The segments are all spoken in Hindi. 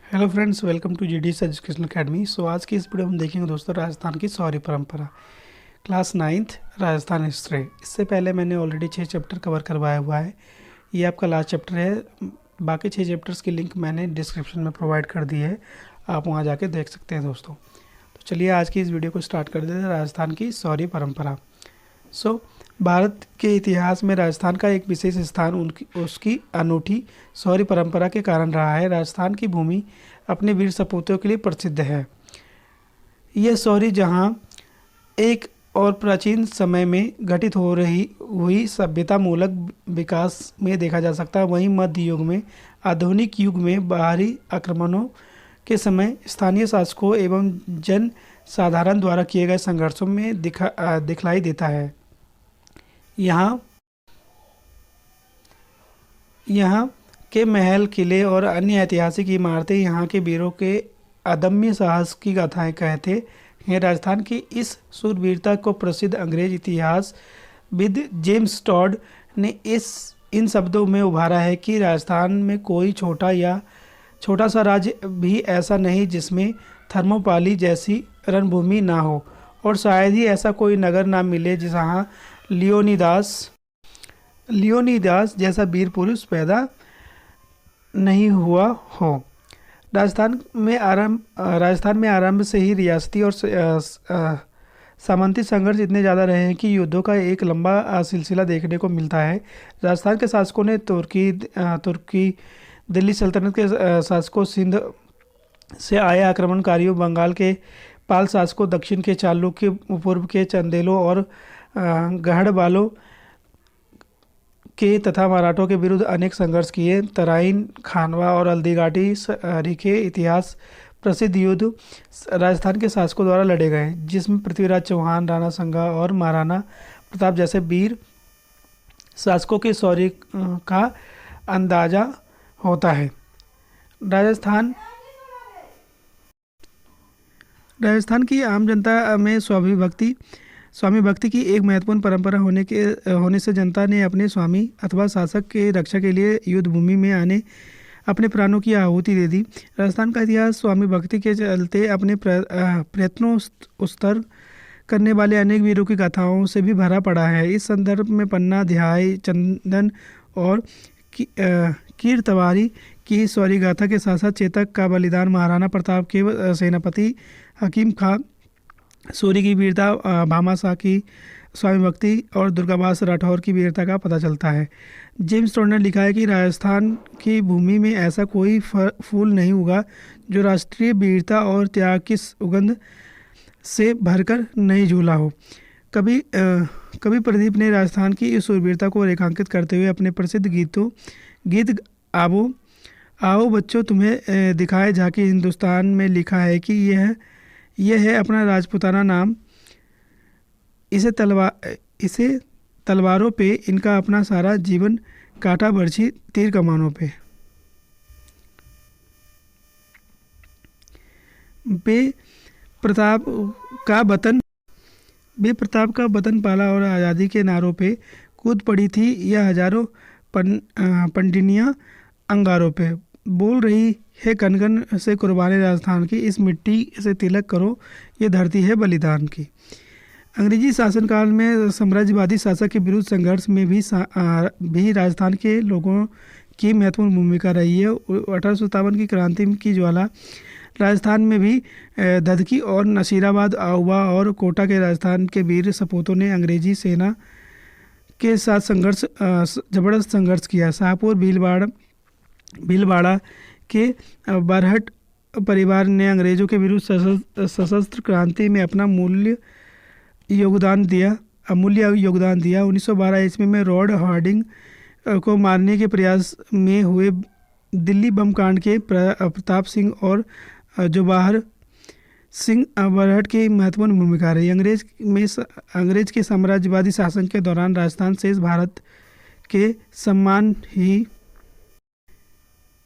Hello friends, welcome to GDS educational academy. So आज की इस वीडियो में देखेंगे दोस्तों राजस्थान की शौर्य परंपरा, क्लास 9th राजस्थान हिस्ट्री। इससे पहले मैंने ऑलरेडी 6 चैप्टर कवर करवाया हुआ है। ये आपका लास्ट चैप्टर है। बाकी 6 चैप्टर्स की लिंक मैंने डिस्क्रिप्शन में प्रोवाइड कर दी है, आप वहाँ जाके देख सकते हैं दोस्तों। तो चलिए आज की इस वीडियो को स्टार्ट कर देते हैं। राजस्थान की शौर्य परंपरा। सो भारत के इतिहास में राजस्थान का एक विशेष स्थान उसकी अनूठी शौर्य परंपरा के कारण रहा है। राजस्थान की भूमि अपने वीर सपूतों के लिए प्रसिद्ध है। यह शौर्य जहां एक और प्राचीन समय में घटित हो रही हुई सभ्यता मूलक विकास में देखा जा सकता है, वहीं मध्य युग में आधुनिक युग में बाहरी आक्रमणों के समय स्थानीय शासकों एवं जन साधारण द्वारा किए गए संघर्षों में दिखलाई देता है। यहाँ यहाँ के महल, किले और अन्य ऐतिहासिक इमारतें यहाँ के वीरों के अदम्य साहस की गाथाएं कहते हैं। राजस्थान की इस शूरवीरता को प्रसिद्ध अंग्रेज इतिहासविद जेम्स टॉड ने इन शब्दों में उभारा है कि राजस्थान में कोई छोटा सा राज्य भी ऐसा नहीं जिसमें थर्मोपाली जैसी रणभूमि ना हो, और शायद ही ऐसा कोई नगर ना मिले जहाँ लियोनीदास जैसा वीर पुरुष पैदा नहीं हुआ हो। राजस्थान में आरंभ से ही रियासती और सामंती संघर्ष इतने ज़्यादा रहे हैं कि युद्धों का एक लंबा सिलसिला देखने को मिलता है। राजस्थान के शासकों ने तुर्की दिल्ली सल्तनत के शासकों, सिंध से आए आक्रमणकारियों, बंगाल के पाल शासकों, दक्षिण के चालुक्य, पूर्व के चंदेलों और गढ़वालों के तथा मराठों के विरुद्ध अनेक संघर्ष किए। तराइन, खानवा और हल्दीघाटी सरीखे इतिहास प्रसिद्ध युद्ध राजस्थान के शासकों द्वारा लड़े गए, जिसमें पृथ्वीराज चौहान, राणा संगा और महाराणा प्रताप जैसे वीर शासकों के शौर्य का अंदाजा होता है। राजस्थान की आम जनता में स्वामी भक्ति की एक महत्वपूर्ण परंपरा होने से जनता ने अपने स्वामी अथवा शासक के रक्षा के लिए युद्ध भूमि में आने अपने प्राणों की आहुति दे दी। राजस्थान का इतिहास स्वामी भक्ति के चलते अपने प्रयत्नों उत्सर्ग करने वाले अनेक वीरों की गाथाओं से भी भरा पड़ा है। इस संदर्भ में पन्ना, ध्याय, चंदन और कीरतवारी की शौर्य गाथा के साथ साथ चेतक का बलिदान, महाराणा प्रताप के सेनापति हकीम खां सूरी की वीरता, भामाशाह की स्वामी भक्ति और दुर्गादास राठौर की वीरता का पता चलता है। जेम्स टॉड ने लिखा है कि राजस्थान की भूमि में ऐसा कोई फूल नहीं उगा जो राष्ट्रीय वीरता और त्याग की सुगंध से भरकर नहीं झूला हो। कवि प्रदीप ने राजस्थान की इस शूरवीरता को रेखांकित करते हुए अपने प्रसिद्ध गीत आओ बच्चों तुम्हें दिखाए झांकी हिंदुस्तान में लिखा है कि यह है अपना राजपूताना नाम, इसे तलवारों पे इनका अपना सारा जीवन काटा बरछी तीर कमानों पे। बेप्रताप का वतन पाला और आज़ादी के नारों पे कूद पड़ी थी यह हजारों पंडिनियाँ अंगारों पे। बोल रही है कनकन से कुर्बानी राजस्थान की, इस मिट्टी से तिलक करो, ये धरती है बलिदान की। अंग्रेजी शासनकाल में साम्राज्यवादी शासक के विरुद्ध संघर्ष में भी राजस्थान के लोगों की महत्वपूर्ण भूमिका रही है। 1857 की क्रांति की ज्वाला राजस्थान में भी धधकी और नसीराबाद, आउवा और कोटा के राजस्थान के वीर सपूतों ने अंग्रेजी सेना के साथ जबरदस्त संघर्ष किया। शाहपुर भीलवाड़ा के बरहट परिवार ने अंग्रेजों के विरुद्ध सशस्त्र क्रांति में अपना अमूल्य योगदान दिया। 1912 ईस्वी में लॉर्ड हार्डिंग को मारने के प्रयास में हुए दिल्ली बम कांड के प्रताप सिंह और जवाहर सिंह बरहट की महत्वपूर्ण भूमिका रही। अंग्रेज के साम्राज्यवादी शासन के दौरान राजस्थान शेष भारत के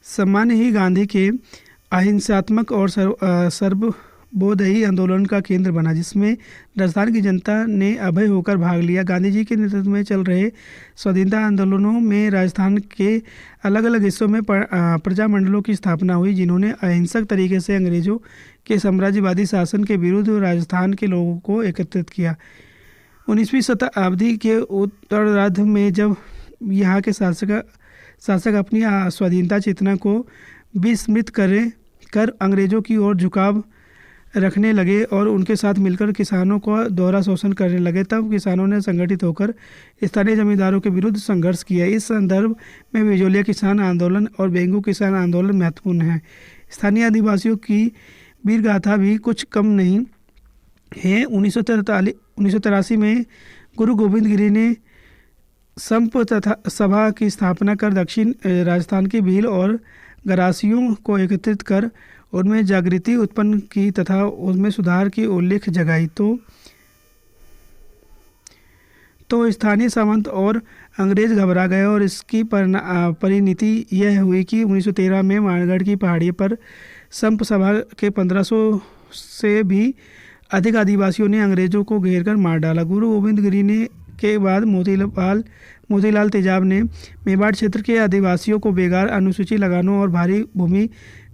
सम्मान ही गांधी के अहिंसात्मक और बोधई आंदोलन का केंद्र बना, जिसमें राजस्थान की जनता ने अभय होकर भाग लिया। गांधी जी के नेतृत्व में चल रहे स्वाधीनता आंदोलनों में राजस्थान के अलग अलग हिस्सों में प्रजामंडलों की स्थापना हुई, जिन्होंने अहिंसक तरीके से अंग्रेजों के साम्राज्यवादी शासन के विरुद्ध राजस्थान के लोगों को एकत्रित किया। 19वीं शताब्दी के उत्तरार्ध में जब यहाँ के शासक अपनी स्वाधीनता चेतना को विस्मृत कर अंग्रेजों की ओर झुकाव रखने लगे और उनके साथ मिलकर किसानों को दोहरा शोषण करने लगे, तब किसानों ने संगठित होकर स्थानीय जमींदारों के विरुद्ध संघर्ष किया। इस संदर्भ में बिजोलिया किसान आंदोलन और बेंगू किसान आंदोलन महत्वपूर्ण हैं। स्थानीय आदिवासियों की वीर गाथा भी कुछ कम नहीं है। 1983 में गुरु गोविंद गिरी ने संप तथा सभा की स्थापना कर दक्षिण राजस्थान के भील और गरासियों को एकत्रित कर उनमें जागृति उत्पन्न की तथा उसमें सुधार की उल्लेख जगाई। तो स्थानीय सामंत और अंग्रेज घबरा गए और इसकी परिणति यह हुई कि 1913 में मानगढ़ की पहाड़ी पर संप सभा के 1500 से भी अधिक आदिवासियों ने अंग्रेजों को घेरकर मार डाला। गुरु गोविंद गिरी ने के बाद मोतीलाल तेजाब ने मेवाड़ क्षेत्र के आदिवासियों को बेगार अनुसूची लगानों और भारी भूमि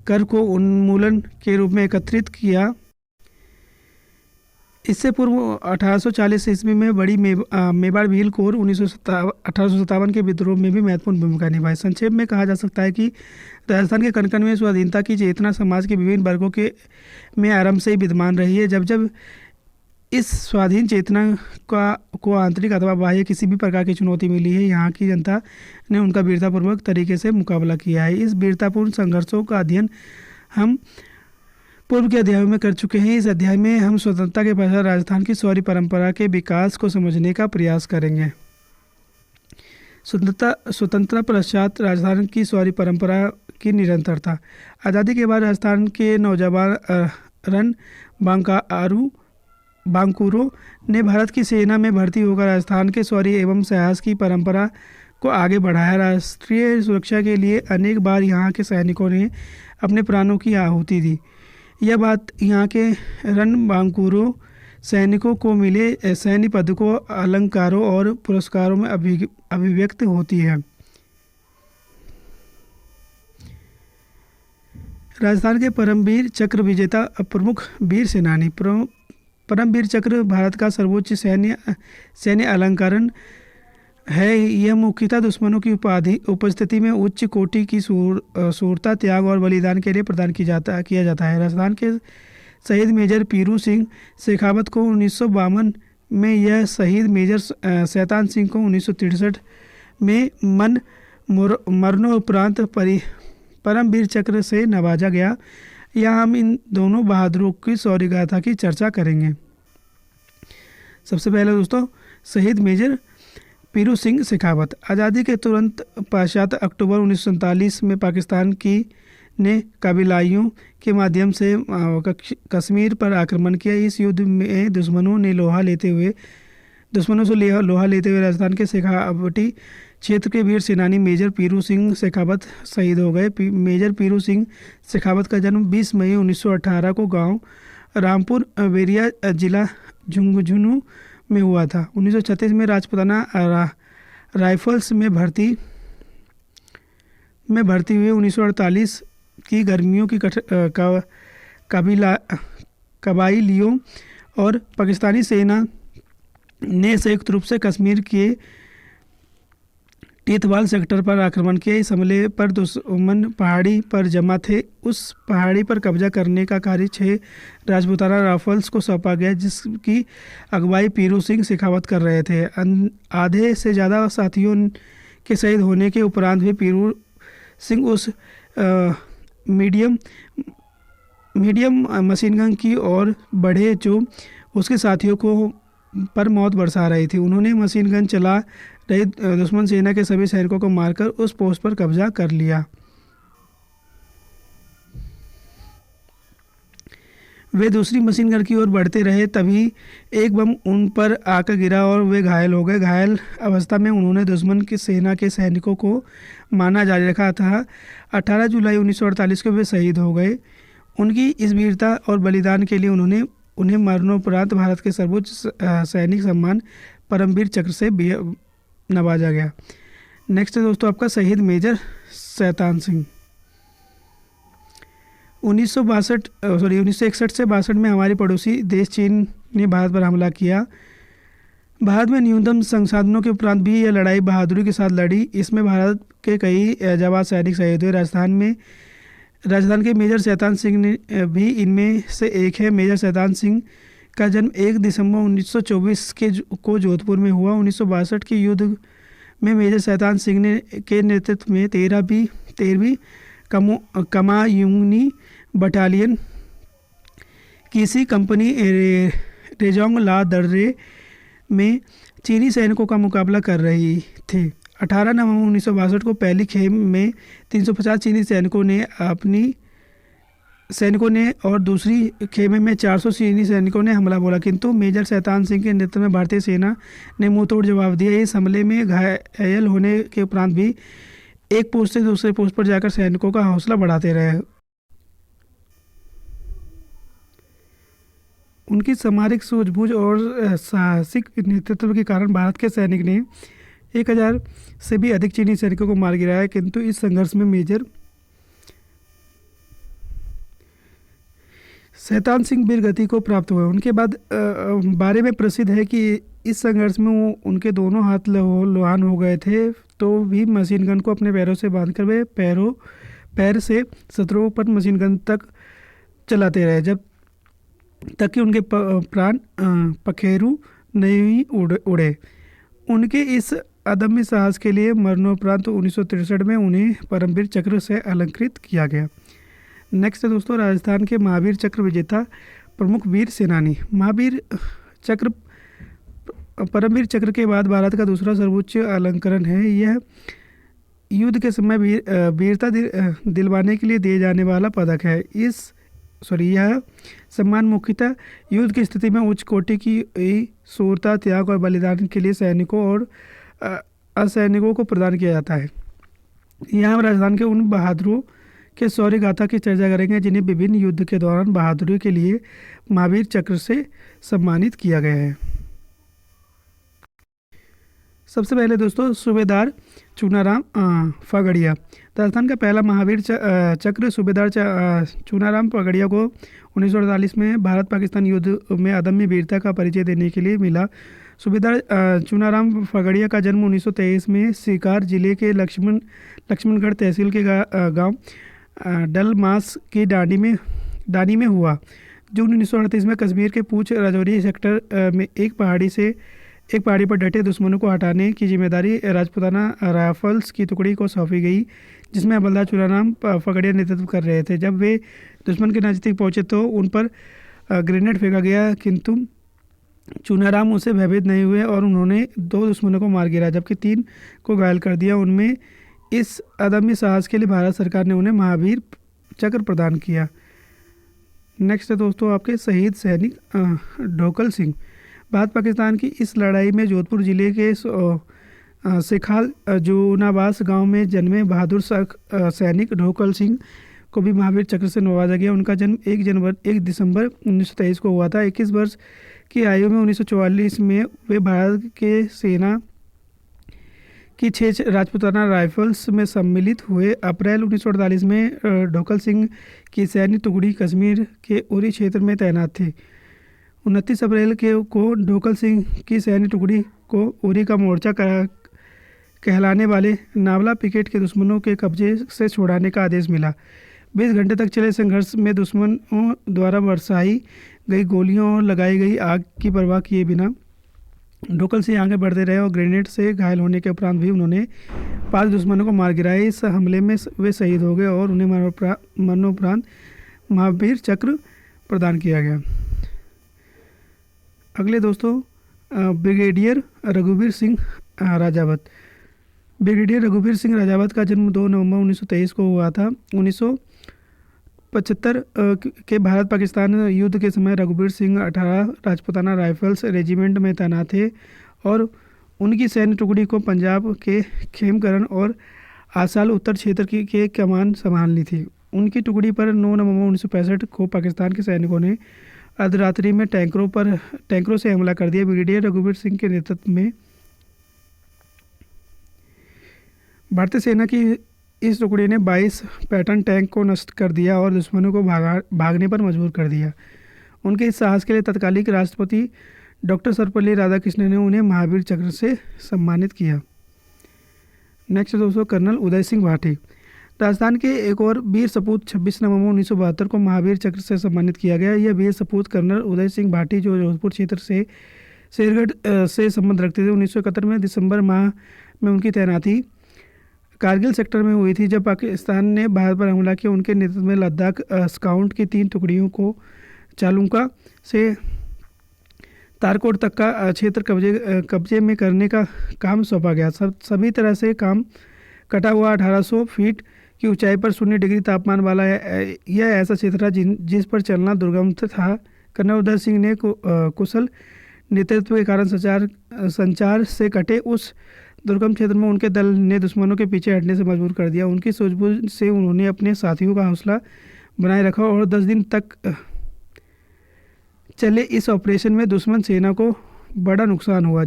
कर को उन्मूलन के रूप में एकत्रित किया। इससे पूर्व 1840 ईस्वी में बड़ी मेवाड़ भील कोर 1857 के विद्रोह में भी महत्वपूर्ण भूमिका निभाई। संक्षेप में कहा जा सकता है कि राजस्थान के कण कण में स्वाधीनता की चेतना समाज के विभिन्न वर्गों के में आरंभ से ही विद्यमान रही है। जब इस स्वाधीन चेतना को आंतरिक अथवा बाह्य किसी भी प्रकार की चुनौती मिली है, यहाँ की जनता ने उनका वीरतापूर्वक तरीके से मुकाबला किया है। इस वीरतापूर्ण संघर्षों का अध्ययन हम पूर्व के अध्यायों में कर चुके हैं। इस अध्याय में हम स्वतंत्रता के पश्चात राजस्थान की शौर्य परंपरा के विकास को समझने का प्रयास करेंगे। स्वतंत्रता पश्चात राजस्थान की शौर्य परंपरा की निरंतरता। आज़ादी के बाद राजस्थान के नौजवान रन बांकुरो ने भारत की सेना में भर्ती होकर राजस्थान के शौर्य एवं साहस की परंपरा को आगे बढ़ाया। राष्ट्रीय सुरक्षा के लिए अनेक बार यहाँ के सैनिकों ने अपने प्राणों की आहुति दी। यह बात यहाँ के रन बांकुरो सैनिकों को मिले सैन्य पदकों, अलंकारों और पुरस्कारों में अभिव्यक्त होती है। राजस्थान के परमवीर चक्र विजेता प्रमुख वीर सेनानी। परमवीर चक्र भारत का सर्वोच्च सैन्य अलंकरण है। यह मुख्यतः दुश्मनों की उपस्थिति में उच्च कोटि की शूरता, त्याग और बलिदान के लिए प्रदान किया जाता है। राजस्थान के शहीद मेजर पीरू सिंह शेखावत को 1952 में, यह शहीद मेजर शैतान सिंह को 1963 में मरणोपरांत परमवीर चक्र से नवाजा गया। यहाँ हम इन दोनों बहादुरों की शौर्य गाथा की चर्चा करेंगे। सबसे पहले दोस्तों, शहीद मेजर पीरू सिंह शेखावत। आज़ादी के तुरंत पश्चात अक्टूबर 1947 में पाकिस्तान ने कबीलाइयों के माध्यम से कश्मीर पर आक्रमण किया। इस युद्ध में दुश्मनों से लोहा लेते हुए राजस्थान के शेखावटी क्षेत्र के वीर सेनानी मेजर पीरू सिंह शेखावत शहीद हो गए। मेजर पीरू सिंह शेखावत का जन्म 20 मई 1918 को गांव रामपुर वेरिया जिला झुंझुनू में हुआ था। 1936 में राजपुताना राइफल्स में भर्ती हुए। 1948 की गर्मियों की कबाइलियों और पाकिस्तानी सेना ने संयुक्त रूप से कश्मीर के टीथवाल सेक्टर पर आक्रमण किया। इस हमले पर दुश्मन पहाड़ी पर जमा थे। उस पहाड़ी पर कब्जा करने का कार्य 6 राजपूताना राइफल्स को सौंपा गया, जिसकी अगुवाई पीरू सिंह शेखावत कर रहे थे। आधे से ज़्यादा साथियों के शहीद होने के उपरांत भी पीरू सिंह उस मीडियम मशीन गन की ओर बढ़े जो उसके साथियों को पर मौत बरसा रही थी। उन्होंने मशीन गन चला रही दुश्मन सेना के सभी सैनिकों को मारकर उस पोस्ट पर कब्जा कर लिया। वे दूसरी मशीन गन की ओर बढ़ते रहे, तभी एक बम उन पर आकर गिरा और वे घायल हो गए। घायल अवस्था में उन्होंने दुश्मन की सेना के सैनिकों को मारना जारी रखा था। 18 जुलाई 1948 को वे शहीद हो गए। उनकी इस वीरता और बलिदान के लिए उन्हें मरणोपरांत भारत के सर्वोच्च सैनिक सम्मान परमवीर चक्र से नवाजा गया। नेक्स्ट है दोस्तों आपका शहीद मेजर शैतान सिंह। 1961 से 62 में हमारे पड़ोसी देश चीन ने भारत पर हमला किया। भारत में न्यूनतम संसाधनों के उपरांत भी यह लड़ाई बहादुरी के साथ लड़ी। इसमें भारत के कई जाबाज सैनिक शहीद हुए। राजस्थान के मेजर शैतान सिंह ने भी इनमें से एक है। मेजर शैतान सिंह का जन्म 1 दिसंबर 1924 को जोधपुर में हुआ। 1962 के युद्ध में मेजर शैतान सिंह के नेतृत्व में 13वीं कमायूनी बटालियन किसी कंपनी रेजोंग ला दर्रे में चीनी सैनिकों का मुकाबला कर रही थे। 18 नवंबर 1962 को पहली खेप में 350 चीनी सैनिकों ने और दूसरी खेमे में 400 चीनी सैनिकों ने हमला बोला, किंतु मेजर शैतान सिंह के नेतृत्व में भारतीय सेना ने मुंहतोड़ जवाब दिया। इस हमले में घायल होने के उपरांत भी एक पोस्ट से दूसरे पोस्ट पर जाकर सैनिकों का हौसला बढ़ाते रहे। उनकी सामरिक सूझबूझ और साहसिक नेतृत्व के कारण भारत के सैनिक ने 1000 से भी अधिक चीनी सैनिकों को मार गिराया, किंतु इस संघर्ष में मेजर शैतान सिंह वीर गति को प्राप्त हुए। उनके बाद बारे में प्रसिद्ध है कि इस संघर्ष में उनके दोनों हाथ लोहान हो गए थे, तो भी मशीन गन को अपने पैरों से बांधकर वे पैर से शत्रुओं पर मशीन गन तक चलाते रहे, जब तक कि उनके प्राण पखेरु नहीं उड़े। उनके इस अदम्य साहस के लिए मरणोपरांत 1963 में उन्हें परमवीर चक्र से अलंकृत किया गया। नेक्स्ट है दोस्तों राजस्थान के महावीर चक्र विजेता प्रमुख वीर सेनानी। महावीर चक्र परमवीर चक्र के बाद भारत का दूसरा सर्वोच्च अलंकरण है। यह युद्ध के समय वीरता दिलवाने के लिए दिए जाने वाला पदक है। यह सम्मान मुख्यतः युद्ध की स्थिति में उच्च कोटि की शूरता, त्याग और बलिदान के लिए सैनिकों और असैनिकों को प्रदान किया जाता है। यहाँ हम राजस्थान के उन बहादुरों के शौर्य गाथा की चर्चा करेंगे जिन्हें विभिन्न युद्ध के दौरान बहादुरी के लिए महावीर चक्र से सम्मानित किया गया है। सबसे पहले दोस्तों सूबेदार चूनाराम पगड़िया। राजस्थान का पहला महावीर चक्र सूबेदार चूनाराम पगड़िया को 1948 में भारत पाकिस्तान युद्ध में अदम्य वीरता का परिचय देने के लिए मिला। सूबेदार चूनाराम पगड़िया का जन्म 1923 में सीकर जिले के लक्ष्मणगढ़ तहसील के गांव डलमास की डानी में हुआ। जून 1938 में कश्मीर के पूंछ राजौरी सेक्टर में एक पहाड़ी पर डटे दुश्मनों को हटाने की जिम्मेदारी राजपुताना राइफल्स की टुकड़ी को सौंपी गई, जिसमें हवलदार चूनाराम पगड़िया नेतृत्व कर रहे थे। जब वे दुश्मन के नज़दीक पहुंचे तो उन पर ग्रेनेड फेंका गया, किंतु चूनाराम उससे भयभीत नहीं हुए और उन्होंने 2 दुश्मनों को मार गिराया जबकि 3 को घायल कर दिया। उनमें इस अदम्य साहस के लिए भारत सरकार ने उन्हें महावीर चक्र प्रदान किया। नेक्स्ट है दोस्तों आपके शहीद सैनिक ढोकल सिंह। भारत पाकिस्तान की इस लड़ाई में जोधपुर जिले के सेखाल जूनावास गांव में जन्मे बहादुर सैनिक ढोकल सिंह को भी महावीर चक्र से नवाजा गया। उनका जन्म 1 दिसंबर 1923 को हुआ था। 21 वर्ष की आयु में 1944 में वे भारत के सेना की 6 राजपुताना राइफल्स में सम्मिलित हुए। अप्रैल 1948 में ढोकल सिंह की सैन्य टुकड़ी कश्मीर के उरी क्षेत्र में तैनात थी। 29 अप्रैल को ढोकल सिंह की सैन्य टुकड़ी को उरी का मोर्चा कहलाने वाले नावला पिकेट के दुश्मनों के कब्जे से छुड़ाने का आदेश मिला। 20 घंटे तक चले संघर्ष में दुश्मनों द्वारा बरसाई गई गोलियों और लगाई गई आग की परवाह किए बिना ढोकल सिंह आगे बढ़ते रहे और ग्रेनेड से घायल होने के उपरांत भी उन्होंने 5 दुश्मनों को मार गिराया। इस हमले में वे शहीद हो गए और उन्हें मरणोपरांत महावीर चक्र प्रदान किया गया। अगले दोस्तों ब्रिगेडियर रघुवीर सिंह राजावत। ब्रिगेडियर रघुवीर सिंह राजावत का जन्म 2 नवंबर 1923 को हुआ था। 1975 के भारत पाकिस्तान युद्ध के समय रघुवीर सिंह 18 राजपुताना राइफल्स रेजिमेंट में तैनात थे और उनकी सैन्य टुकड़ी को पंजाब के खेमकरण और आसाल उत्तर क्षेत्र के कमान संभालनी थी। उनकी टुकड़ी पर 9 नवंबर 1965 को पाकिस्तान के सैनिकों ने अर्धरात्रि में टैंकरों से हमला कर दिया। ब्रिगेडियर रघुवीर सिंह के नेतृत्व में भारतीय सेना की इस टुकड़ी ने 22 पैटर्न टैंक को नष्ट कर दिया और दुश्मनों को भागने पर मजबूर कर दिया। उनके इस साहस के लिए तत्कालीन राष्ट्रपति डॉक्टर सर्वपल्ली राधाकृष्णन ने उन्हें महावीर चक्र से सम्मानित किया। नेक्स्ट दोस्तों, कर्नल उदय सिंह भाटी। राजस्थान के एक और वीर सपूत 26 नवंबर 1972 को महावीर चक्र से सम्मानित किया गया। यह वीर सपूत कर्नल उदय सिंह भाटी जो जोधपुर क्षेत्र से शेरगढ़ से संबंध रखते थे। 1971 में दिसंबर माह में उनकी तैनाती कारगिल सेक्टर में हुई थी, जब पाकिस्तान ने भारत पर हमला किया। उनके नेतृत्व में लद्दाख स्काउट की 3 टुकड़ियों को चालुका से तारकोट तक का क्षेत्र कब्जे में करने का काम सौंपा गया। सभी तरह से काम कटा हुआ 1800 फीट की ऊंचाई पर 0 डिग्री तापमान वाला यह ऐसा क्षेत्र था जिस पर चलना दुर्गम था। कर्नल उदय सिंह ने कुशल नेतृत्व के कारण संचार से कटे उस दुर्गम क्षेत्र में उनके दल ने दुश्मनों के पीछे हटने से मजबूर कर दिया। उनकी सूझबूझ से उन्होंने अपने साथियों का हौसला बनाए रखा और 10 दिन तक चले इस ऑपरेशन में दुश्मन सेना को बड़ा नुकसान हुआ,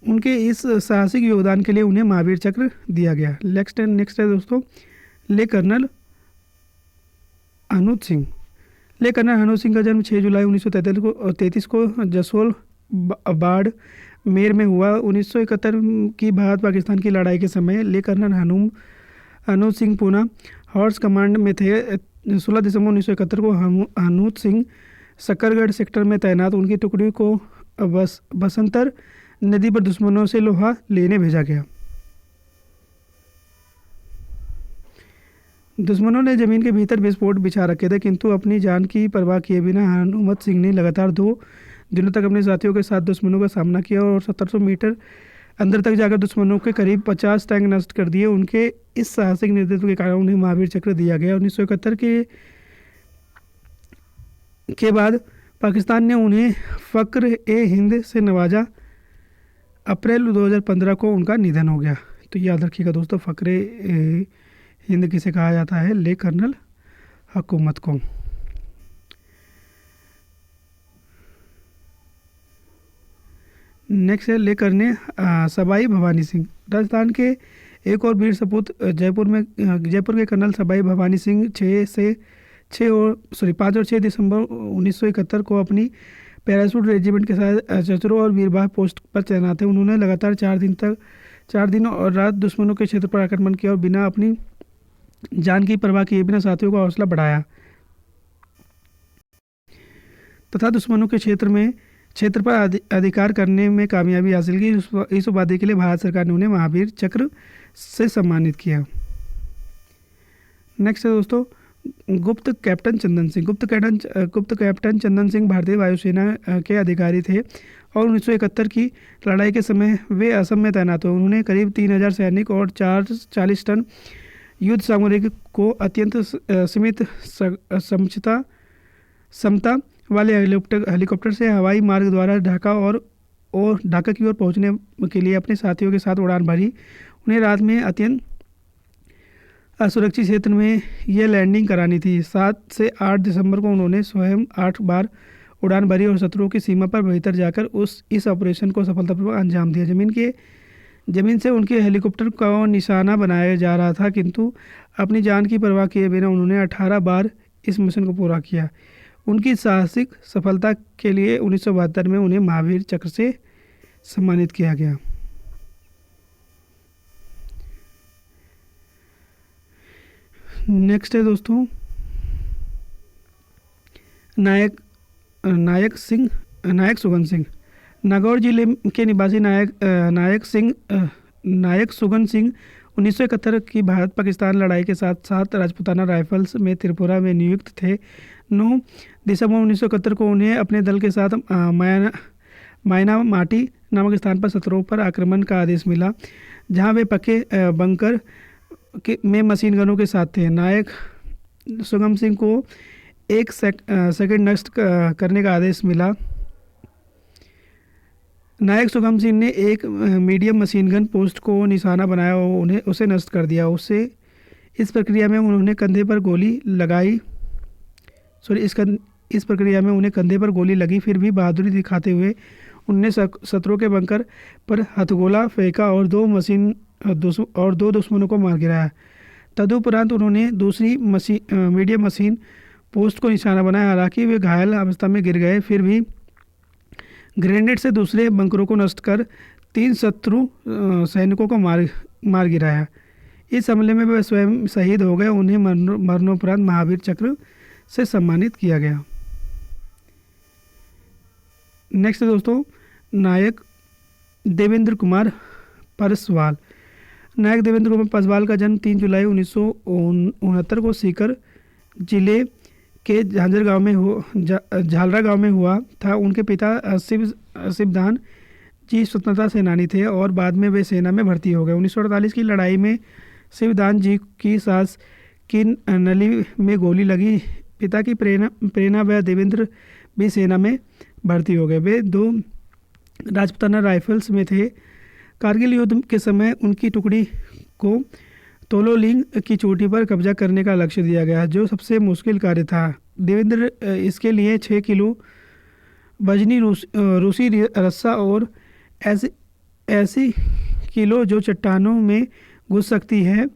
उनके इस साहसिक योगदान के लिए उन्हें महावीर चक्र दिया गया। नेक्स्ट है दोस्तों, ले कर्नल हनूत सिंह। ले कर्नल हनूत सिंह का जन्म 6 जुलाई 1933 को जसोल बाड़मेर में हुआ। 1971 की भारत पाकिस्तान की लड़ाई के समय ले colonel Hanut Singh Poona horse command में थे। 16 दिसंबर 1971 को हनूत सिंह सक्करगढ़ सेक्टर में तैनात उनकी टुकड़ी को बसंतर नदी पर दुश्मनों से लोहा लेने भेजा गया। दुश्मनों ने जमीन के भीतर विस्फोट बिछा रखे थे, किंतु अपनी जान की परवाह किए बिना हनूमत सिंह ने लगातार 2 दिनों तक अपने साथियों के साथ दुश्मनों का सामना किया और 1700 मीटर अंदर तक जाकर दुश्मनों के करीब 50 टैंक नष्ट कर दिए। उनके इस साहसिक नेतृत्व के कारण उन्हें महावीर चक्र दिया गया। 1971 के बाद पाकिस्तान ने उन्हें फ़ख्र-ए-हिंद से नवाजा। अप्रैल 2015 को उनका निधन हो गया। तो याद रखिएगा दोस्तों, फ़ख्र-ए-हिंद किसे कहा जाता है? ले कर्नल हुकूमत को। नेक्स्ट है ले कर्नल सबाई भवानी सिंह। राजस्थान के एक और वीर सपूत जयपुर के कर्नल सबाई भवानी सिंह 5 और 6 दिसंबर 1971 को अपनी पैराशूट रेजिमेंट के साथ चचरो और वीरबाह पोस्ट पर तैनात थे। उन्होंने लगातार 4 दिन और रात दुश्मनों के क्षेत्र पर आक्रमण किया और बिना अपनी जान की परवाह किए बिना साथियों का हौसला बढ़ाया तथा दुश्मनों के क्षेत्र पर अधिकार करने में कामयाबी हासिल की। इस उपाधि के लिए भारत सरकार ने उन्हें महावीर चक्र से सम्मानित किया। नेक्स्ट है दोस्तों, गुप्त कैप्टन चंदन सिंह। गुप्त कैप्टन चंदन सिंह भारतीय वायुसेना के अधिकारी थे और 1971 की लड़ाई के समय वे असम में तैनात हुए। उन्होंने करीब 3000 सैनिक और 40 टन युद्ध सामग्री को अत्यंत सीमित क्षमता वाले हेलीकॉप्टर से हवाई मार्ग द्वारा ढाका की ओर पहुंचने के लिए अपने साथियों के साथ उड़ान भरी। उन्हें रात में अत्यंत असुरक्षित क्षेत्र में यह लैंडिंग करानी थी। 7 से 8 दिसंबर को उन्होंने स्वयं 8 बार उड़ान भरी और शत्रुओं की सीमा पर भीतर जाकर इस ऑपरेशन को सफलतापूर्वक अंजाम दिया। जमीन से उनके हेलीकॉप्टर का निशाना बनाया जा रहा था, किंतु अपनी जान की परवाह किए बिना उन्होंने 18 बार इस मिशन को पूरा किया। उनकी साहसिक सफलता के लिए 1972 में उन्हें महावीर चक्र से सम्मानित किया गया। नेक्स्ट है दोस्तों, नायक सुगन सिंह। नागौर जिले के निवासी नायक सुगन सिंह 1971 की भारत पाकिस्तान लड़ाई के साथ राजपूताना राइफल्स में त्रिपुरा में नियुक्त थे। 9 दिसंबर 1971 को उन्हें अपने दल के साथ मायना माटी नामक स्थान पर शत्रुओं पर आक्रमण का आदेश मिला, जहां वे पक्के बंकर में मशीन गनों के साथ थे। नायक सुगम सिंह को 1 सेकंड नष्ट करने का आदेश मिला। नायक सुगम सिंह ने एक मीडियम मशीन गन पोस्ट को निशाना बनाया और उन्हें उसे नष्ट कर दिया। उससे इस प्रक्रिया में उन्होंने कंधे पर गोली लगाई सॉरी इस प्रक्रिया में उन्हें कंधे पर गोली लगी। फिर भी बहादुरी दिखाते हुए उनने शत्रुओं के बंकर पर हथगोला फेंका और दो दुश्मनों को मार गिराया। तदुपरांत उन्होंने दूसरी मीडियम मशीन पोस्ट को निशाना बनाया। हालांकि वे घायल अवस्था में गिर गए, फिर भी ग्रेनेड से दूसरे बंकरों को नष्ट कर 3 शत्रु सैनिकों को मार गिराया। इस हमले में वे स्वयं शहीद हो गए। उन्हें मरणोपरांत महावीर चक्र से सम्मानित किया गया। नेक्स्ट है दोस्तों नायक देवेंद्र कुमार परसवाल। नायक देवेंद्र कुमार परसवाल का जन्म 3 जुलाई 1969 को सीकर जिले के झालरा गांव में हुआ था। उनके पिता शिवदान जी स्वतंत्रता सेनानी थे और बाद में वे सेना में भर्ती हो गए। 1948 की लड़ाई में शिवदान जी की सास की नली में गोली लगी। पिता की प्रेरणा व देवेंद्र भी सेना में भर्ती हो गए। वे 2 राजपुताना राइफल्स में थे। कारगिल युद्ध के समय उनकी टुकड़ी को तोलोलिंग की चोटी पर कब्जा करने का लक्ष्य दिया गया, जो सबसे मुश्किल कार्य था। देवेंद्र इसके लिए 6 किलो वजनी रूसी रस्सा और ऐसी किलो जो चट्टानों में घुस सकती है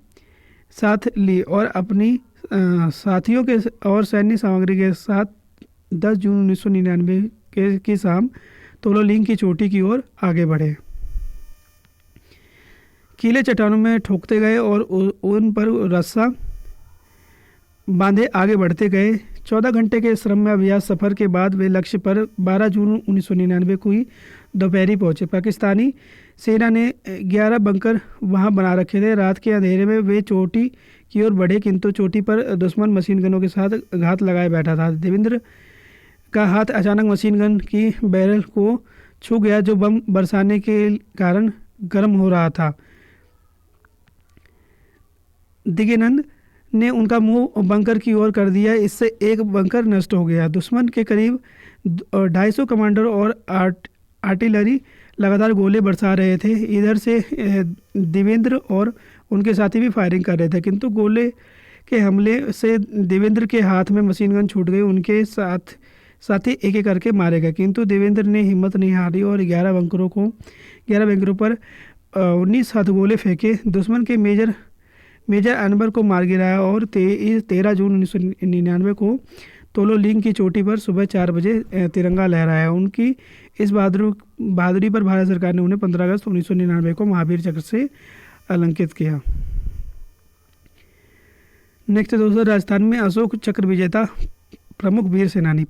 साथ ली और अपनी साथियों के और सैन्य सामग्री के साथ 10 जून 1999 की शाम तोलोलिंग की चोटी की ओर आगे बढ़े। कीले चट्टानों में ठोकते गए और उन पर रस्सा बांधे आगे बढ़ते गए। 14 घंटे के श्रम अभ्यास सफर के बाद वे लक्ष्य पर 12 जून 1999 को ही दोपहरी पहुंचे। पाकिस्तानी सेना ने 11 बंकर वहां बना रखे थे। रात के अंधेरे में वे चोटी की ओर बढ़े, किंतु चोटी पर दुश्मन मशीन गनों के साथ घात लगाए बैठा था। देवेंद्र का हाथ अचानक मशीन गन की बैरल को छू गया, जो बम बरसाने के कारण गर्म हो रहा था। दिग्विजय ने उनका मुंह बंकर की ओर कर दिया। इससे एक बंकर नष्ट हो गया। दुश्मन के करीब 250 कमांडर और आर्टिलरी लगातार गोले बरसा रहे थे। इधर से देवेंद्र और उनके साथी भी फायरिंग कर रहे थे, किंतु गोले के हमले से देवेंद्र के हाथ में मशीन गन छूट गई। उनके साथी एक एक करके मारे गए, किंतु देवेंद्र ने हिम्मत नहीं हारी और 11 बंकरों पर 19 हथगोले फेंके। दुश्मन के मेजर अनवर को मार गिराया और 13 जून 1999 को तोलोलिंग की चोटी पर सुबह 4 बजे तिरंगा लहराया। उनकी इस बहादुरी पर भारत सरकार ने उन्हें 15 अगस्त 1999 को महावीर चक्र से अलंकृत किया। नेक्स्ट दोस्तों राजस्थान में अशोक चक्र विजेता प्रमुख वीर सेनानी।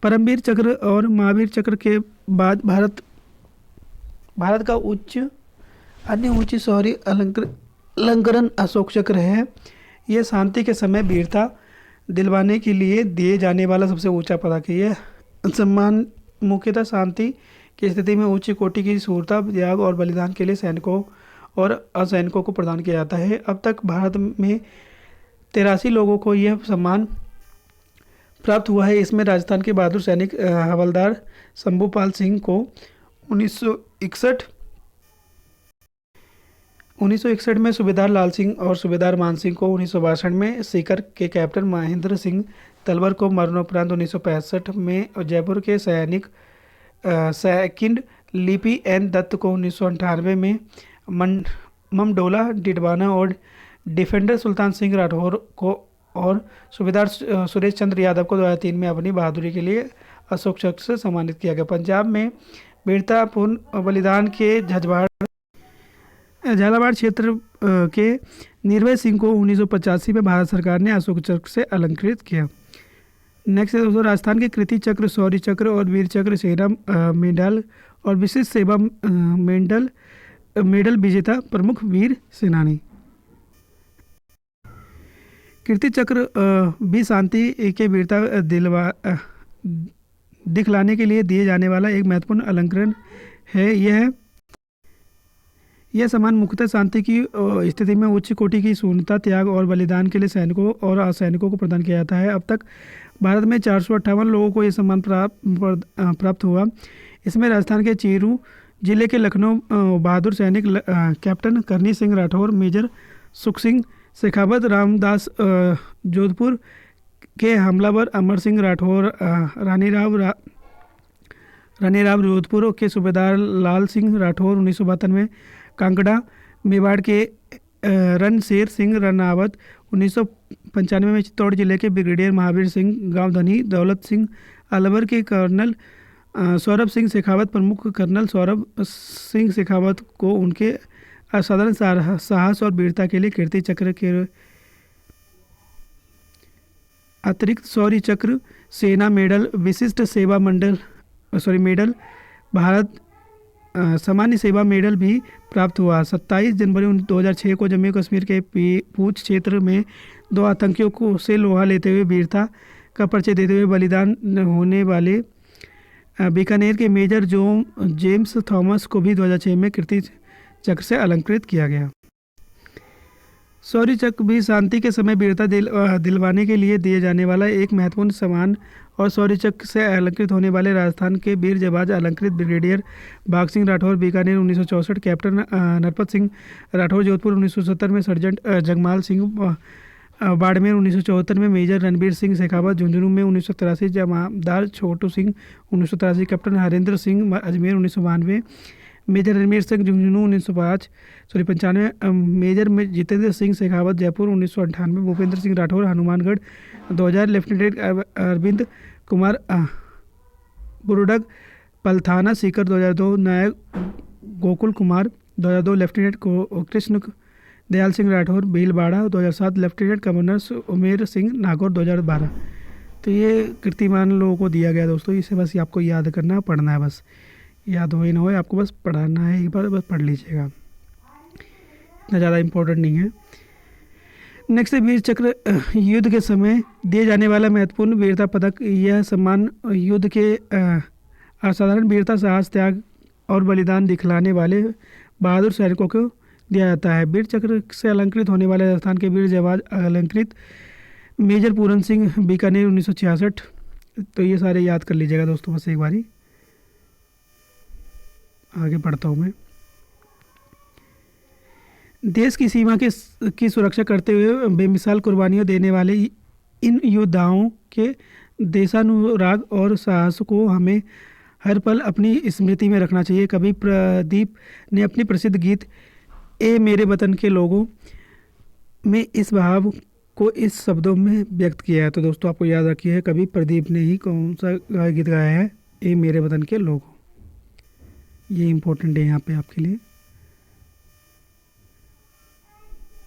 परमवीर चक्र और महावीर चक्र के बाद भारत का अन्य उच्च शौर्य अलंकरण अशोक चक्र है। यह शांति के समय वीरता दिलवाने के लिए दिए जाने वाला सबसे ऊंचा पदक है। यह सम्मान मुख्यतः शांति की स्थिति में उच्च कोटि की शूरता, त्याग और बलिदान के लिए सैनिकों और असैनिकों को प्रदान किया जाता है। अब तक भारत में 83 लोगों को यह सम्मान प्राप्त हुआ है। इसमें राजस्थान के बहादुर सैनिक हवलदार शंभूपाल सिंह को 1961 में सूबेदार लाल सिंह और सूबेदार मान सिंह को 1962 में सीकर के कैप्टन महेंद्र सिंह तलवर को मरणोपरांत 1965 में जयपुर के सैनिक सेकंड लिपि एन दत्त को 1998 में ममडोला डिडवाना और डिफेंडर सुल्तान सिंह राठौर को और सूबेदार सुरेश चंद्र यादव को 2003 में अपनी बहादुरी के लिए अशोक चक्र से सम्मानित किया गया। पंजाब में वीरतापूर्ण बलिदान के झालावाड़ क्षेत्र के निर्भय सिंह को 1985 में भारत सरकार ने अशोक चक्र से अलंकृत किया। नेक्स्ट है दोस्तों राजस्थान के कृति चक्र, शौर्य चक्र और वीर चक्र, सेना मेडल और विशिष्ट सेवा मेडल विजेता प्रमुख वीर सेनानी। कीर्ति चक्र भी शांति के वीरता दिखलाने के लिए दिए जाने वाला एक महत्वपूर्ण अलंकरण है। यह सम्मान मुख्यतः शांति की स्थिति में उच्च कोटि की शून्यता, त्याग और बलिदान के लिए सैनिकों और असैनिकों को प्रदान किया जाता है। अब तक भारत में 458 लोगों को यह सम्मान प्राप्त हुआ। इसमें राजस्थान के चीरू जिले के लखनऊ बहादुर सैनिक कैप्टन करनी सिंह राठौर, मेजर सुख सिंह शेखावत, रामदास जोधपुर के हमलावर अमर सिंह राठौर, रानी राव जोधपुर के सूबेदार लाल सिंह राठौर 1972 में, कांगड़ा मेवाड़ के रन शेर सिंह रनावत 1995 में, चित्तौड़ जिले के ब्रिगेडियर महावीर सिंह गांवधनी, दौलत सिंह अलवर के कर्नल सौरभ सिंह शेखावत, प्रमुख कर्नल सौरभ सिंह शेखावत को उनके असाधारण साहस और वीरता के लिए कीर्ति चक्र के अतिरिक्त शौर्य चक्र, सेना मेडल, विशिष्ट सेवा मेडल, भारत सामान्य सेवा मेडल भी प्राप्त हुआ। 27 जनवरी 2006 को जम्मू कश्मीर के पूंछ क्षेत्र में 2 आतंकियों को से लोहा लेते हुए वीरता का परिचय देते हुए बलिदान होने वाले बीकानेर के मेजर जेम्स थॉमस को भी 2006 में कीर्ति चक्र से अलंकृत किया गया। शौर्य चक्र भी शांति के समय वीरता दिलवाने के लिए दिए जाने वाला एक महत्वपूर्ण सम्मान और शौर्य चक्र से अलंकृत होने वाले राजस्थान के वीर जवाज अलंकृत ब्रिगेडियर भाग सिंह राठौर बीकानेर 1964, कैप्टन नरपत सिंह राठौर जोधपुर 1970 में, सर्जेंट जगमाल सिंह बाड़मेर 1974 में, मेजर रणबीर सिंह शेखावत झुंझुनू में 1983, जमादार Chhotu Singh 1983, captain Harendra Singh Ajmer 1992, major Ranbir Singh Jhunjhunu 1995, major Jitendra Singh Shekhawat Jaipur 1998, Bhupendra Singh Rathore Hanumangarh 2000, lieutenant Arvind Kumar बुरुडग पलथाना सीकर 2002, नायक Gokul Kumar 2002, lieutenant Krishna Dayal Singh Rathore Bhilwara 2007, lieutenant governor उमेर सिंह नागौर 2012। तो ये कीर्तिमान लोगों को दिया गया दोस्तों। इसे बस आपको याद करना, पढ़ना है, बस याद हो ही ना हो, आपको बस पढ़ाना है, एक बार बस पढ़ लीजिएगा, इतना ज़्यादा इम्पोर्टेंट नहीं है। नेक्स्ट है वीर चक्र, युद्ध के समय दिए जाने वाला महत्वपूर्ण वीरता पदक। यह सम्मान युद्ध के असाधारण वीरता, साहस, त्याग और बलिदान दिखलाने वाले बहादुर सैनिकों को दिया जाता है। वीर चक्र से अलंकृत होने वाले राजस्थान के वीर जवान अलंकृत मेजर पूरन सिंह बीकानेर 1966। तो ये सारे याद कर लीजिएगा दोस्तों, बस एक बारी। आगे बढ़ता हूँ मैं। देश की सीमा की सुरक्षा करते हुए बेमिसाल कुर्बानियाँ देने वाले इन योद्धाओं के देशानुराग और साहस को हमें हर पल अपनी स्मृति में रखना चाहिए। कवि प्रदीप ने अपनी प्रसिद्ध गीत ए मेरे वतन के लोगों में इस भाव को इस शब्दों में व्यक्त किया है। तो दोस्तों आपको याद रखिए, कवि प्रदीप ने ही कौन सा गीत गाया है, ए मेरे वतन के लोगों। ये इम्पोर्टेंट है यहाँ पे आपके लिए,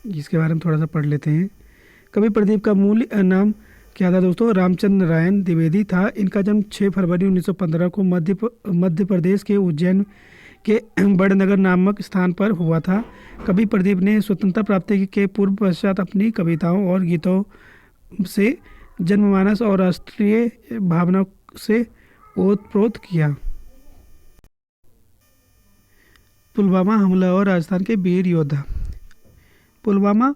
जिसके बारे में थोड़ा सा पढ़ लेते हैं। कवि प्रदीप का मूल नाम क्या था दोस्तों? रामचंद्र नारायण द्विवेदी था। इनका जन्म 6 फरवरी 1915 को मध्य प्रदेश के उज्जैन के बड़नगर नामक स्थान पर हुआ था। कवि प्रदीप ने स्वतंत्रता प्राप्ति के पूर्व पश्चात अपनी कविताओं और गीतों से जनमानस और राष्ट्रीय भावना से ओतप्रोत किया। पुलवामा हमला और राजस्थान के वीर योद्धा। पुलवामा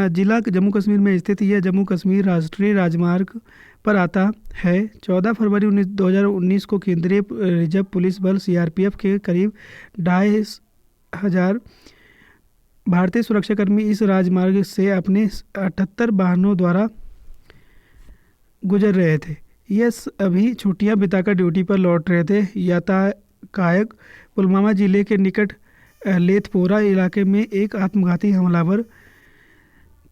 जिला जम्मू कश्मीर में स्थित यह जम्मू कश्मीर राष्ट्रीय राजमार्ग पर आता है। 14 फरवरी 2019 को केंद्रीय रिजर्व पुलिस बल सीआरपीएफ के करीब 2500 भारतीय सुरक्षाकर्मी इस राजमार्ग से अपने 78 वाहनों द्वारा गुजर रहे थे। ये अभी छुट्टियां बिताकर ड्यूटी पर लौट रहे थे। यातायात पुलवामा जिले के निकट लेथपोरा इलाके में एक आत्मघाती हमलावर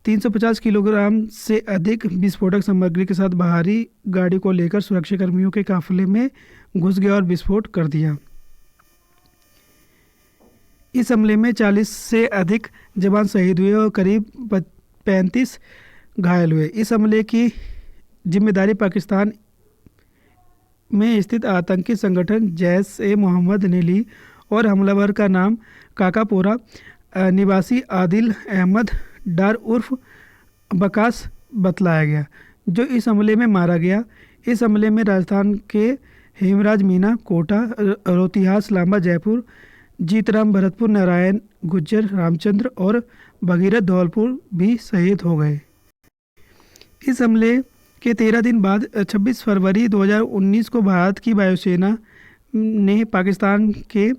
350 किलोग्राम से अधिक विस्फोटक सामग्री के साथ बाहरी गाड़ी को लेकर सुरक्षाकर्मियों के काफिले में घुस गया और विस्फोट कर दिया। इस हमले में 40 से अधिक जवान शहीद हुए और करीब 35 घायल हुए। इस हमले की जिम्मेदारी पाकिस्तान में स्थित आतंकी संगठन जैश-ए-मोहम्मद ने ली और हमलावर का नाम काकापोरा निवासी आदिल अहमद डार उर्फ बकास बतलाया गया, जो इस हमले में मारा गया। इस हमले में राजस्थान के हेमराज मीना, कोटा, रोहतास, लांबा, जयपुर, जीतराम भरतपुर, नारायण गुज्जर, रामचंद्र और भगीरथ धौलपुर भी शहीद हो गए। इस हमले के 13 दिन बाद 26 फरवरी 2019 को भारत की वायुसेना ने पाकिस्तान के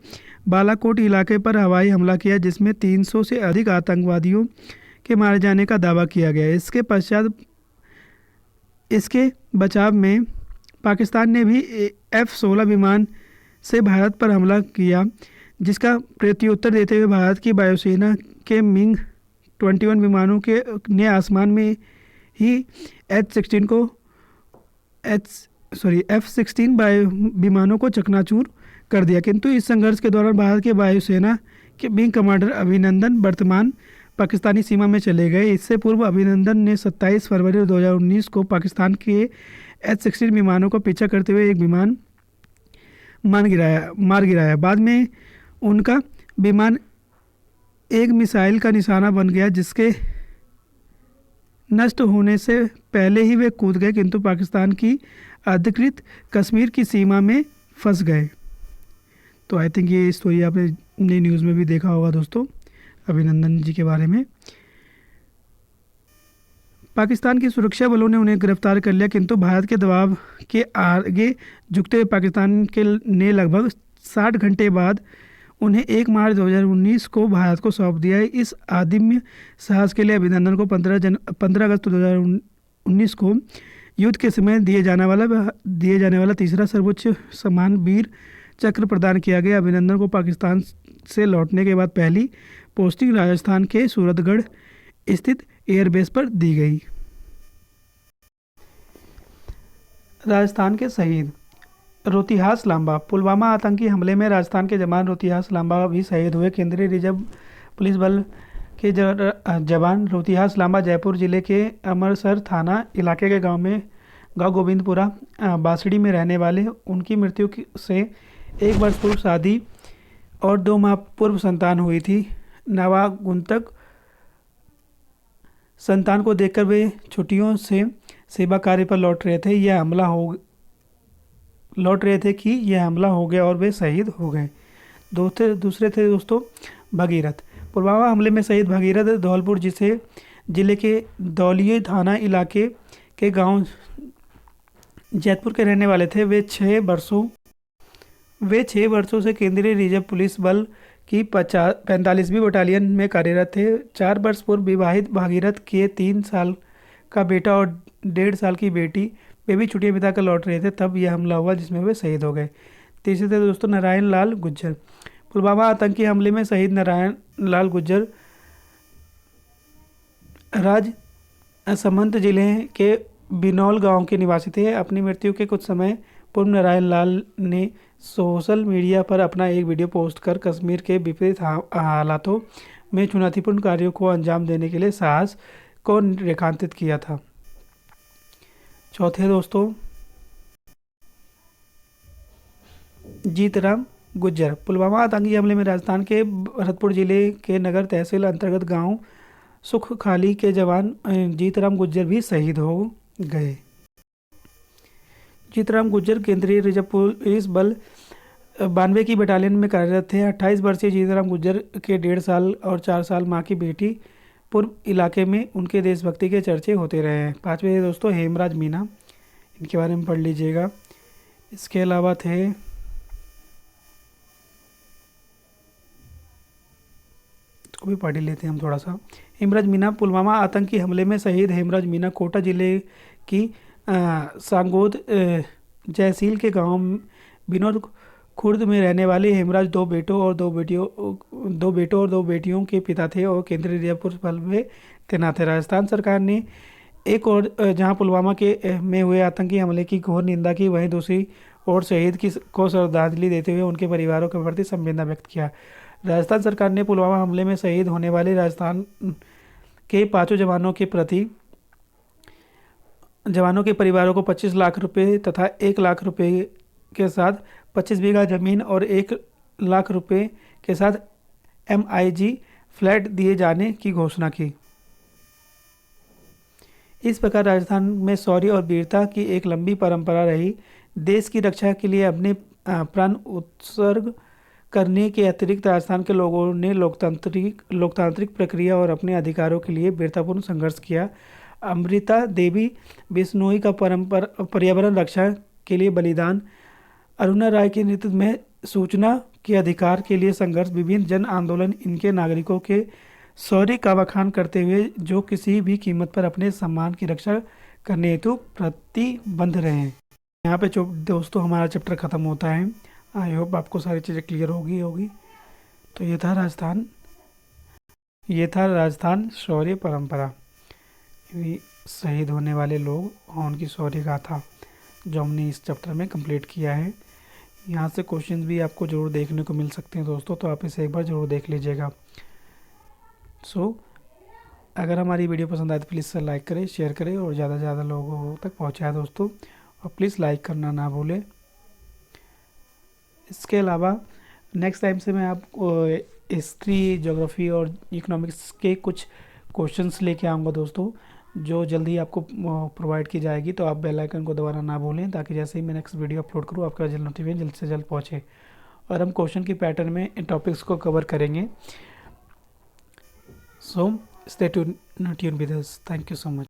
बालाकोट इलाके पर हवाई हमला किया, जिसमें 300 से अधिक आतंकवादियों के मारे जाने का दावा किया गया। इसके बचाव में पाकिस्तान ने भी F-16 विमान से भारत पर हमला किया, जिसका प्रत्युत्तर देते हुए भारत की वायुसेना के MiG-21 विमानों के ने आसमान में ही F-16 विमानों को चकनाचूर कर दिया। किंतु इस संघर्ष के दौरान भारत के वायुसेना के विंग कमांडर अभिनंदन वर्तमान पाकिस्तानी सीमा में चले गए। इससे पूर्व अभिनंदन ने 27 फरवरी 2019 को पाकिस्तान के H-16 विमानों को पीछा करते हुए एक विमान मार गिराया। बाद में उनका विमान एक मिसाइल का निशाना बन गया, जिसके नष्ट होने से पहले ही वे कूद गए, किंतु पाकिस्तान की अधिकृत कश्मीर की सीमा में फंस गए। तो आई थिंक ये स्टोरी आपने न्यूज़ में भी देखा होगा दोस्तों, अभिनंदन जी के बारे में। पाकिस्तान की सुरक्षा बलों ने उन्हें गिरफ्तार कर लिया, किंतु भारत के दबाव के आगे झुकते हुए पाकिस्तान ने लगभग 60 घंटे बाद उन्हें 1 मार्च 2019 को भारत को सौंप दिया। इस अदम्य साहस के लिए अभिनंदन को 15 अगस्त 2019 को युद्ध के समय दिए जाने वाला तीसरा सर्वोच्च सम्मान वीर चक्र प्रदान किया गया। अभिनंदन को पाकिस्तान से लौटने के बाद पहली पोस्टिंग राजस्थान के सूरतगढ़ स्थित एयरबेस पर दी गई। राजस्थान के शहीद रोतिहास लांबा। पुलवामा आतंकी हमले में राजस्थान के जवान रोतिहास लांबा भी शहीद हुए। केंद्रीय रिजर्व पुलिस बल के जवान रोतिहास लांबा जयपुर जिले के अमरसर थाना इलाके के गांव गोविंदपुरा बासड़ी में रहने वाले। उनकी मृत्यु से 1 वर्ष पूर्व शादी और 2 माह पूर्व संतान हुई थी। नवागुंतक संतान को देखकर वे छुट्टियों से सेवा कार्य पर लौट रहे थे कि यह हमला हो गया और वे शहीद हो गए। दूसरे थे दोस्तों भगीरथ। पुलवामा हमले में शहीद भगीरथ धौलपुर जिले के दौलिया थाना इलाके के गांव जैतपुर के रहने वाले थे। वे 6 वर्षों से केंद्रीय रिजर्व पुलिस बल की 45वीं बटालियन में कार्यरत थे। 4 वर्ष पूर्व विवाहित भागीरथ के 3 साल का बेटा और 1.5 साल की बेटी वे भी छुट्टियां बिताकर लौट रहे थे, तब यह हमला हुआ जिसमें वे शहीद हो गए। तीसरे थे दोस्तों नारायण लाल गुज्जर। पुलवामा आतंकी हमले में शहीद नारायण लाल गुज्जर राजसमंद जिले के बिनौल गांव के निवासी थे। अपनी मृत्यु के कुछ समय पूर्व नारायण लाल ने सोशल मीडिया पर अपना एक वीडियो पोस्ट कर कश्मीर के विपरीत हालातों में चुनौतीपूर्ण कार्यों को अंजाम देने के लिए साहस को रेखांकित किया था। चौथे दोस्तों जीतराम गुज्जर। पुलवामा आतंकी हमले में राजस्थान के भरतपुर जिले के नगर तहसील अंतर्गत गांव सुखखाली के जवान जीतराम गुज्जर भी शहीद हो गए। जीतराम गुज्जर केंद्रीय रिजर्व पुलिस बल 92 की बटालियन में कार्यरत थे। 28 वर्षीय जीतराम गुज्जर के 1.5 साल और 4 साल मां की बेटी पूर्व इलाके में उनके देशभक्ति के चर्चे होते रहे हैं। 5वें दोस्तों हेमराज मीना, इनके बारे में पढ़ लीजिएगा। इसके अलावा थे इसको भी पढ़ लेते हैं हम थोड़ा सा। हेमराज मीना। पुलवामा आतंकी हमले में शहीद हेमराज मीना कोटा जिले की सांगोद जयसील के गांव विनोद खुर्द में रहने वाले हेमराज 2 बेटों और 2 बेटियों के पिता थे और केंद्रीय रिजर्व पुलिस बल में तैनात थे। राजस्थान सरकार ने एक और जहां पुलवामा में हुए आतंकी हमले की घोर निंदा की, वहीं दूसरी ओर शहीद को श्रद्धांजलि देते हुए उनके परिवारों के प्रति संवेदना व्यक्त किया। राजस्थान सरकार ने पुलवामा हमले में शहीद होने वाले राजस्थान के 5 जवानों के परिवारों को 25 लाख रुपए तथा 1 लाख रुपए के साथ 25 बीघा जमीन और 1 लाख रुपए के साथ MIG फ्लैट दिए जाने की घोषणा की। इस प्रकार राजस्थान में शौर्य और वीरता की एक लंबी परंपरा रही। देश की रक्षा के लिए अपने प्राण उत्सर्ग करने के अतिरिक्त राजस्थान के लोगों ने लोकतांत्रिक प्रक्रिया और अपने अधिकारों के लिए वीरतापूर्ण संघर्ष किया। अमृता देवी बिश्नोई का पर्यावरण रक्षा के लिए बलिदान अरुणा राय के नेतृत्व में सूचना के अधिकार के लिए संघर्ष, विभिन्न जन आंदोलन, इनके नागरिकों के शौर्य का बखान करते हुए जो किसी भी कीमत पर अपने सम्मान की रक्षा करने हेतु प्रतिबद्ध रहे हैं। यहाँ पे दोस्तों हमारा चैप्टर ख़त्म होता है। आई होप आपको सारी चीज़ें क्लियर होगी। तो ये था राजस्थान शौर्य परंपरा, शहीद होने वाले लोग और उनकी शौर्य गाथा जो हमने इस चैप्टर में कंप्लीट किया है। यहाँ से क्वेश्चन भी आपको ज़रूर देखने को मिल सकते हैं दोस्तों, तो आप इसे एक बार ज़रूर देख लीजिएगा। अगर हमारी वीडियो पसंद आए तो प्लीज़ से लाइक करें, शेयर करें और ज़्यादा से ज़्यादा लोगों तक पहुँचाएं दोस्तों, और प्लीज़ लाइक करना ना भूलें। इसके अलावा नेक्स्ट टाइम से मैं आपको हिस्ट्री, ज्योग्राफी और इकोनॉमिक्स के कुछ क्वेश्चंस लेके आऊँगा दोस्तों, जो जल्दी आपको प्रोवाइड की जाएगी। तो आप बेल आइकन को दबाना ना भूलें, ताकि जैसे ही मैं नेक्स्ट वीडियो अपलोड करूँ आपका जल्द नोटिफिकेशन जल्द से जल्द पहुँचे। और हम क्वेश्चन की पैटर्न में इन टॉपिक्स को कवर करेंगे। So stay tune with us. Thank you so much.